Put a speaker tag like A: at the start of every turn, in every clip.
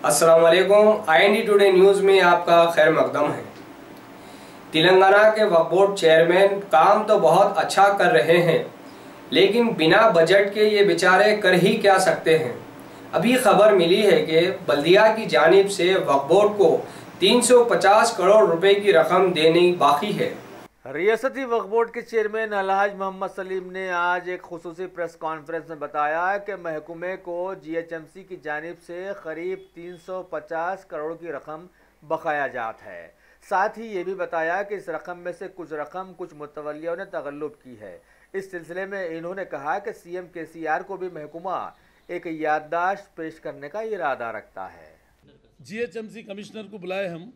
A: अस्सलाम वालेकुम। IND today news में आपका खैर मकदम है। तेलंगाना के वक्फ बोर्ड चेयरमैन काम तो बहुत अच्छा कर रहे हैं, लेकिन बिना बजट के ये बेचारे कर ही क्या सकते हैं। अभी खबर मिली है कि बल्दिया की जानिब से वक्फ बोर्ड को 350 करोड़ रुपए की रकम देनी बाकी है।
B: रियासती वक्फ बोर्ड के चेयरमैन अलहाज मोहम्मद सलीम ने आज एक खुसूसी प्रेस कॉन्फ्रेंस में बताया कि महकमे को GHMC की जानिब से करीब 350 करोड़ की रकम बकाया जात है। साथ ही ये भी बताया कि इस रकम में से कुछ रकम कुछ मुतवल्लियों ने तगल्लुब की है। इस सिलसिले में इन्होंने कहा कि CM KCR को भी महकमा एक याददाश्त पेश करने का इरादा रखता है।
C: GHMC कमिश्नर को बुलाए हम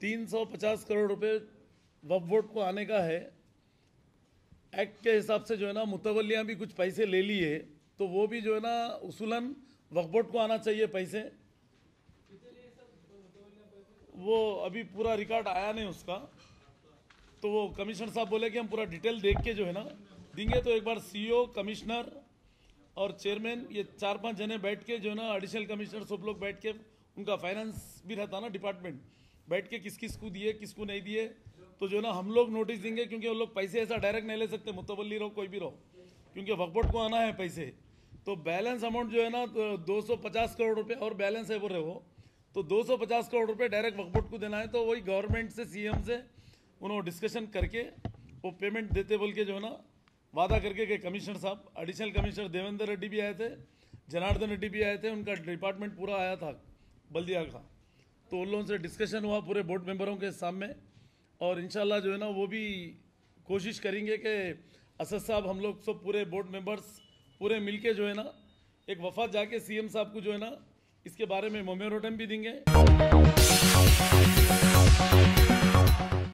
C: 350 करोड़ रुपए वक्फ बोर्ड को आने का है। एक्ट के हिसाब से जो है ना मुतवल्लियाँ भी कुछ पैसे ले लिए, तो वो भी जो है ना उसूलन वक्फ बोर्ड को आना चाहिए पैसे। वो अभी पूरा रिकॉर्ड आया नहीं उसका, तो वो कमिश्नर साहब बोले कि हम पूरा डिटेल देख के जो है ना देंगे। तो एक बार CEO, कमिश्नर और चेयरमैन ये 4-5 जने बैठ के जो है ना एडिशनल कमिश्नर सब लोग बैठ के, उनका फाइनेंस भी रहता ना डिपार्टमेंट, बैठ के किस किस को दिए किसको नहीं दिए, तो जो है ना हम लोग नोटिस देंगे। क्योंकि वो लोग पैसे ऐसा डायरेक्ट नहीं ले सकते, मुतवल्ली रहो कोई भी रहो, क्योंकि वक्फ बोर्ड को आना है पैसे। तो बैलेंस अमाउंट जो है ना 250 करोड़ रुपए और बैलेंस है बोल रहे हो, तो 250 करोड़ रुपए डायरेक्ट वक्फ बोर्ड को देना है। तो वही गवर्नमेंट से CM से उन्होंने डिस्कशन करके वो पेमेंट देते बोल के जो है ना वादा करके कि कमिश्नर साहब, एडिशनल कमिश्नर देवेंद्र रेड्डी भी आए थे, जनार्दन रेड्डी भी आए थे, उनका डिपार्टमेंट पूरा आया था बल्दिया का। तो उन लोगों से डिस्कशन हुआ पूरे बोर्ड मेंबरों के सामने, और इंशाल्लाह जो है ना वो भी कोशिश करेंगे कि असद साहब, हम लोग सब पूरे बोर्ड मेंबर्स पूरे मिलके जो है ना एक वफात जाके CM साहब को जो है ना इसके बारे में मेमोरेंडम भी देंगे।